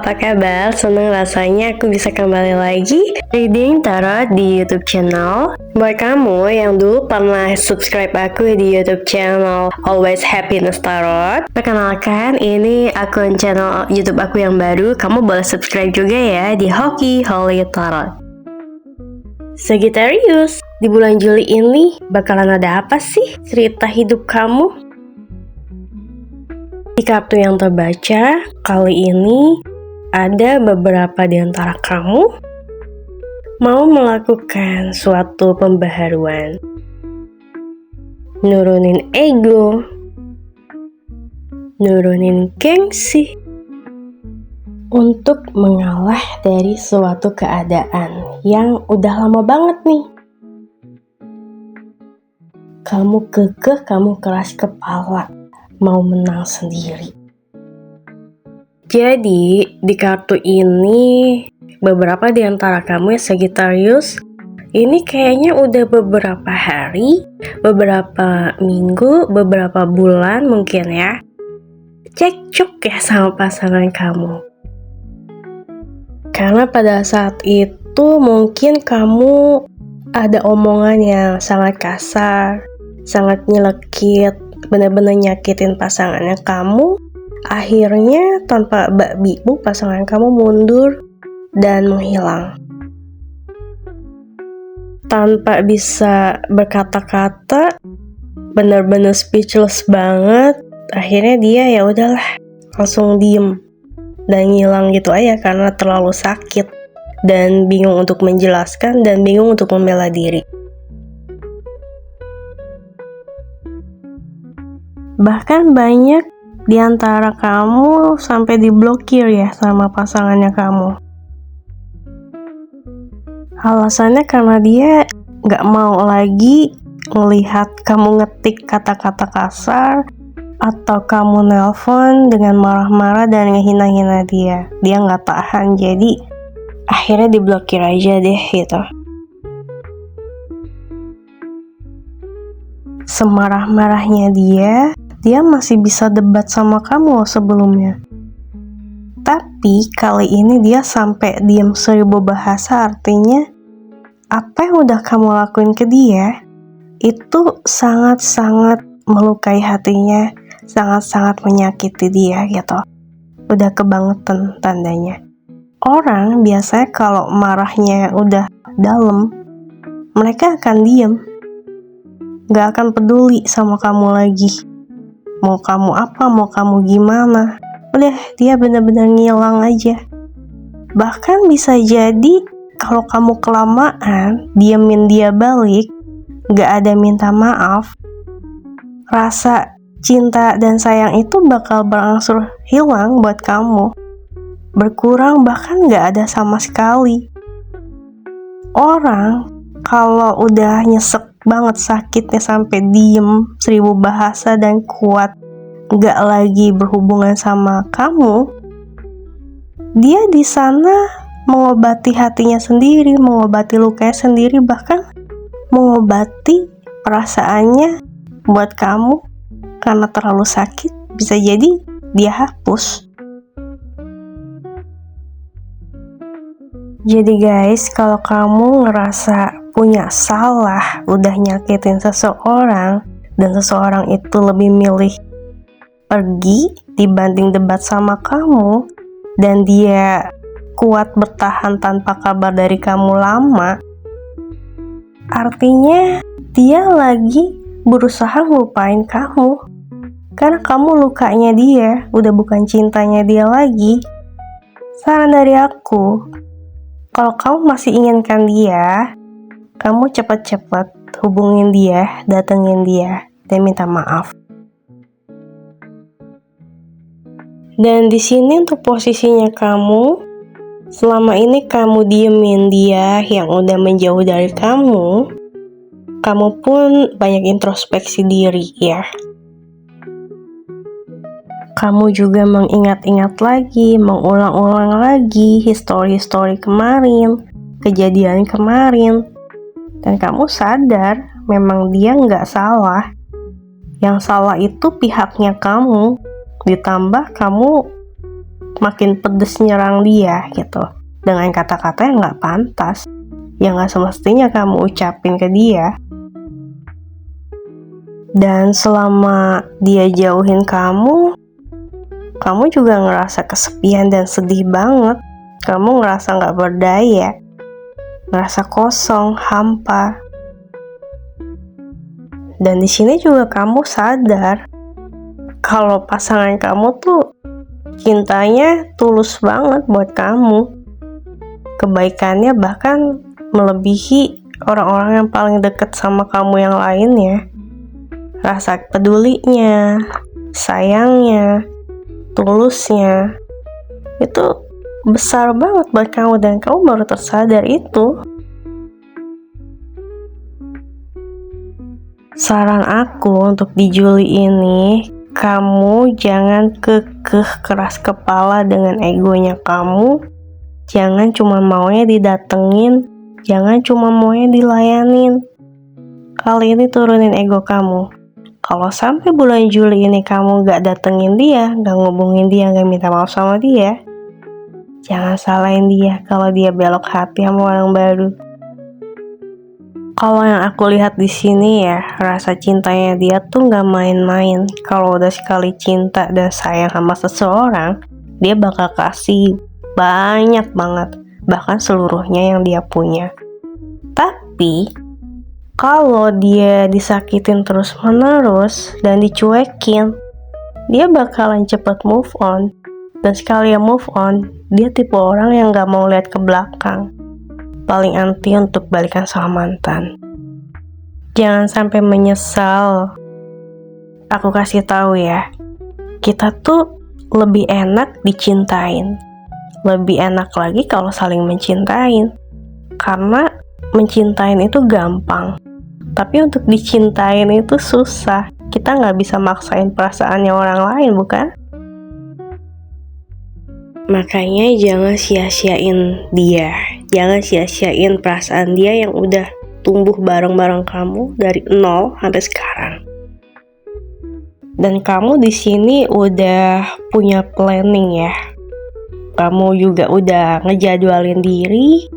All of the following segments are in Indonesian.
apa kabar? Senang rasanya aku bisa kembali lagi reading tarot di YouTube channel. Buat kamu yang dulu pernah subscribe aku di YouTube channel Always Happiness Tarot, perkenalkan ini akun channel YouTube aku yang baru. Kamu boleh subscribe juga ya di Hoki Holy Tarot. Sagittarius, di bulan Juli ini bakalan ada apa sih cerita hidup kamu? Di kartu yang terbaca, kali ini ada beberapa di antara kamu mau melakukan suatu pembaharuan. Nurunin ego, nurunin gengsi, untuk mengalah dari suatu keadaan yang udah lama banget nih. Kamu kekeh, kamu keras kepala, mau menang sendiri. Jadi, di kartu ini, beberapa di antara kamu ya Sagittarius, ini kayaknya udah beberapa hari, beberapa minggu, beberapa bulan mungkin ya, cekcok ya sama pasangan kamu. Karena pada saat itu mungkin kamu ada omongan yang sangat kasar, sangat nyelekit, benar-benar nyakitin pasangannya kamu. Akhirnya tanpa bak-bibu pasangan kamu mundur dan menghilang. Tanpa bisa berkata-kata, benar-benar speechless banget. Akhirnya dia ya udahlah, langsung diem dan ngilang gitu aja karena terlalu sakit dan bingung untuk menjelaskan dan bingung untuk membela diri. Bahkan banyak di antara kamu sampai diblokir ya sama pasangannya kamu. Alasannya karena dia gak mau lagi melihat kamu ngetik kata-kata kasar atau kamu nelpon dengan marah-marah dan ngehina-hina dia. Dia gak tahan, jadi akhirnya diblokir aja deh gitu. Semarah-marahnya dia masih bisa debat sama kamu sebelumnya. Tapi kali ini dia sampai diam 1000 bahasa, artinya apa yang udah kamu lakuin ke dia itu sangat-sangat melukai hatinya, sangat-sangat menyakiti dia gitu. Udah kebangetan tandanya. Orang biasanya kalau marahnya udah dalam, mereka akan diam, gak akan peduli sama kamu lagi. Mau kamu apa, mau kamu gimana, udah dia benar-benar ngilang aja. Bahkan bisa jadi kalau kamu kelamaan diemin dia balik, gak ada minta maaf, rasa cinta dan sayang itu bakal berangsur hilang buat kamu, berkurang bahkan gak ada sama sekali. Orang kalau udah nyesek banget sakitnya sampai diem 1000 bahasa dan kuat gak lagi berhubungan sama kamu, dia di sana mengobati hatinya sendiri, mengobati lukanya sendiri, bahkan mengobati perasaannya buat kamu karena terlalu sakit. Bisa jadi dia hapus. Jadi guys, kalau kamu ngerasa punya salah, udah nyakitin seseorang, dan seseorang itu lebih milih pergi dibanding debat sama kamu, dan dia kuat bertahan tanpa kabar dari kamu lama, artinya dia lagi berusaha ngelupain kamu. Karena kamu lukanya dia, udah bukan cintanya dia lagi. Saran dari aku, kalau kamu masih inginkan dia, kamu cepat-cepat hubungin dia, datengin dia, dan minta maaf. Dan di sini untuk posisinya kamu, selama ini kamu diemin dia yang udah menjauh dari kamu pun banyak introspeksi diri ya. Kamu juga mengingat-ingat lagi, mengulang-ulang lagi histori-histori kemarin, kejadian kemarin. Dan kamu sadar memang dia nggak salah. Yang salah itu pihaknya kamu. Ditambah kamu makin pedes nyerang dia gitu dengan kata-kata yang nggak pantas, yang nggak semestinya kamu ucapin ke dia. Dan selama dia jauhin kamu juga ngerasa kesepian dan sedih banget. Kamu ngerasa nggak berdaya, ngerasa kosong, hampa. Dan di sini juga kamu sadar kalau pasangan kamu tuh cintanya tulus banget buat kamu. Kebaikannya bahkan melebihi orang-orang yang paling dekat sama kamu yang lainnya. Rasa pedulinya, sayangnya, tulusnya itu besar banget buat kamu, dan kamu baru tersadar itu. Saran aku untuk di Juli ini, kamu jangan kekeh keras kepala dengan egonya kamu. Jangan cuma maunya didatengin, jangan cuma maunya dilayanin. Kali ini turunin ego kamu. Kalau sampai bulan Juli ini kamu gak datengin dia, gak ngubungin dia, gak minta maaf sama dia, jangan salahin dia kalau dia belok hati sama orang baru. Kalau yang aku lihat di sini ya, rasa cintanya dia tuh gak main-main. Kalau udah sekali cinta dan sayang sama seseorang, dia bakal kasih banyak banget, bahkan seluruhnya yang dia punya. Tapi kalau dia disakitin terus-menerus dan dicuekin, dia bakalan cepet move on. Dan sekali move on, dia tipe orang yang gak mau lihat ke belakang. Paling anti untuk balikan sama mantan. Jangan sampai menyesal. Aku kasih tahu ya, kita tuh lebih enak dicintain. Lebih enak lagi kalau saling mencintain. Karena mencintain itu gampang, tapi untuk dicintain itu susah. Kita nggak bisa maksain perasaannya orang lain, bukan? Makanya jangan sia-siain dia. Jangan sia-siain perasaan dia yang udah tumbuh bareng-bareng kamu dari nol sampai sekarang. Dan kamu di sini udah punya planning ya. Kamu juga udah ngejadwalin diri,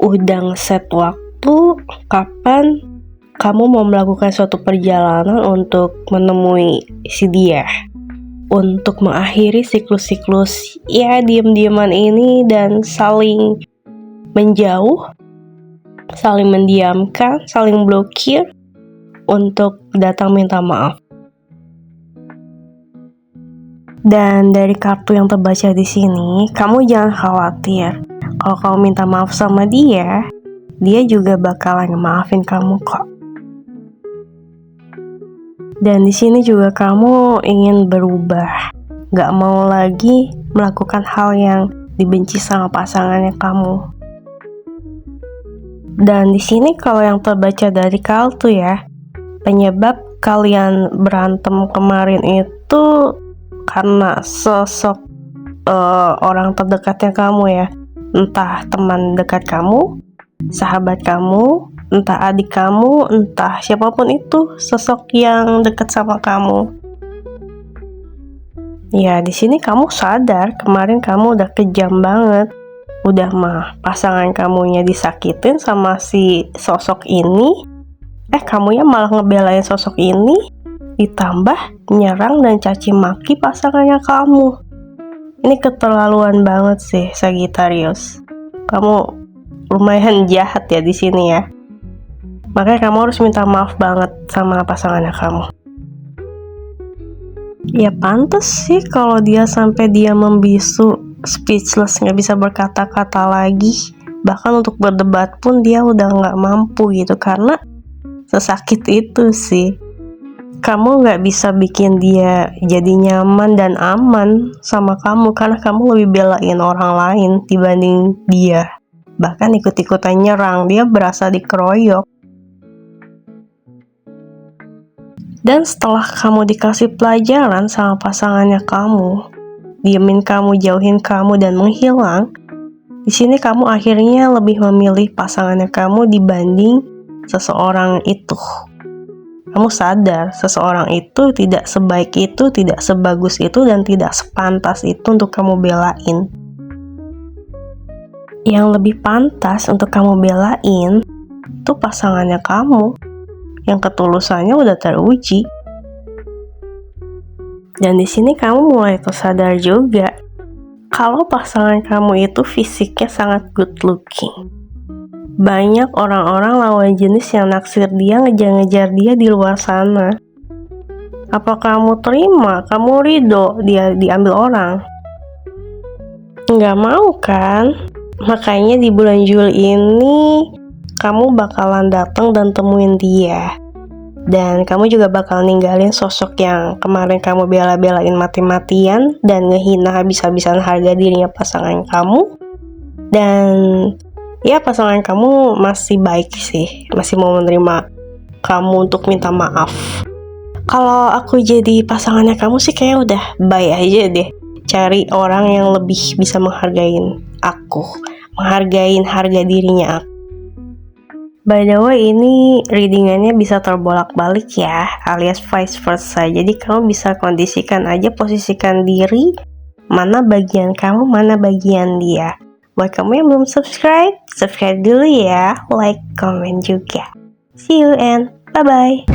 udah ngeset waktu kapan kamu mau melakukan suatu perjalanan untuk menemui si dia, untuk mengakhiri siklus-siklus ya diam-diaman ini dan saling menjauh, saling mendiamkan, saling blokir untuk datang minta maaf. Dan dari kartu yang terbaca di sini, kamu jangan khawatir. Kalau kamu minta maaf sama dia, dia juga bakalan maafin kamu kok. Dan di sini juga kamu ingin berubah, gak mau lagi melakukan hal yang dibenci sama pasangannya kamu. Dan di sini kalau yang terbaca dari kartu ya, penyebab kalian berantem kemarin itu karena sosok orang terdekatnya kamu ya. Entah teman dekat kamu, sahabat kamu, entah adik kamu, entah siapapun itu sosok yang dekat sama kamu. Ya, di sini kamu sadar kemarin kamu udah kejam banget. Udah mah pasangan kamunya disakitin sama si sosok ini. Kamunya malah ngebelain sosok ini, ditambah nyerang dan caci maki pasangannya kamu. Ini keterlaluan banget sih, Sagittarius. Kamu lumayan jahat ya di sini ya. Makanya kamu harus minta maaf banget sama pasangannya kamu. Ya pantas sih kalau dia sampai dia membisu, speechless, nggak bisa berkata-kata lagi. Bahkan untuk berdebat pun dia udah nggak mampu gitu, karena sesakit itu sih. Kamu gak bisa bikin dia jadi nyaman dan aman sama kamu, karena kamu lebih belain orang lain dibanding dia. Bahkan ikut-ikutan nyerang, dia berasa dikeroyok. Dan setelah kamu dikasih pelajaran sama pasangannya kamu, diemin kamu, jauhin kamu, dan menghilang, di sini kamu akhirnya lebih memilih pasangannya kamu dibanding seseorang itu. Kamu sadar seseorang itu tidak sebaik itu, tidak sebagus itu, dan tidak sepantas itu untuk kamu belain. Yang lebih pantas untuk kamu belain itu pasangannya kamu, yang ketulusannya udah teruji. Dan di sini kamu mulai tersadar juga kalau pasangan kamu itu fisiknya sangat good looking. Banyak orang-orang lawan jenis yang naksir dia, ngejar-ngejar dia di luar sana. Apa kamu terima? Kamu ridho dia diambil orang? Nggak mau kan? Makanya di bulan Juli ini kamu bakalan datang dan temuin dia. Dan kamu juga bakal ninggalin sosok yang kemarin kamu bela-belain mati-matian dan ngehina habis-habisan harga dirinya pasangan kamu. Dan ya pasangan kamu masih baik sih, masih mau menerima kamu untuk minta maaf. Kalau aku jadi pasangannya kamu sih kayaknya udah bye aja deh. Cari orang yang lebih bisa menghargain aku, menghargain harga dirinya aku. By the way, ini readingannya bisa terbolak-balik ya, alias vice versa. Jadi kamu bisa kondisikan aja, posisikan diri, mana bagian kamu, mana bagian dia. Buat kamu yang belum subscribe, subscribe dulu ya, like, comment juga. See you and bye-bye.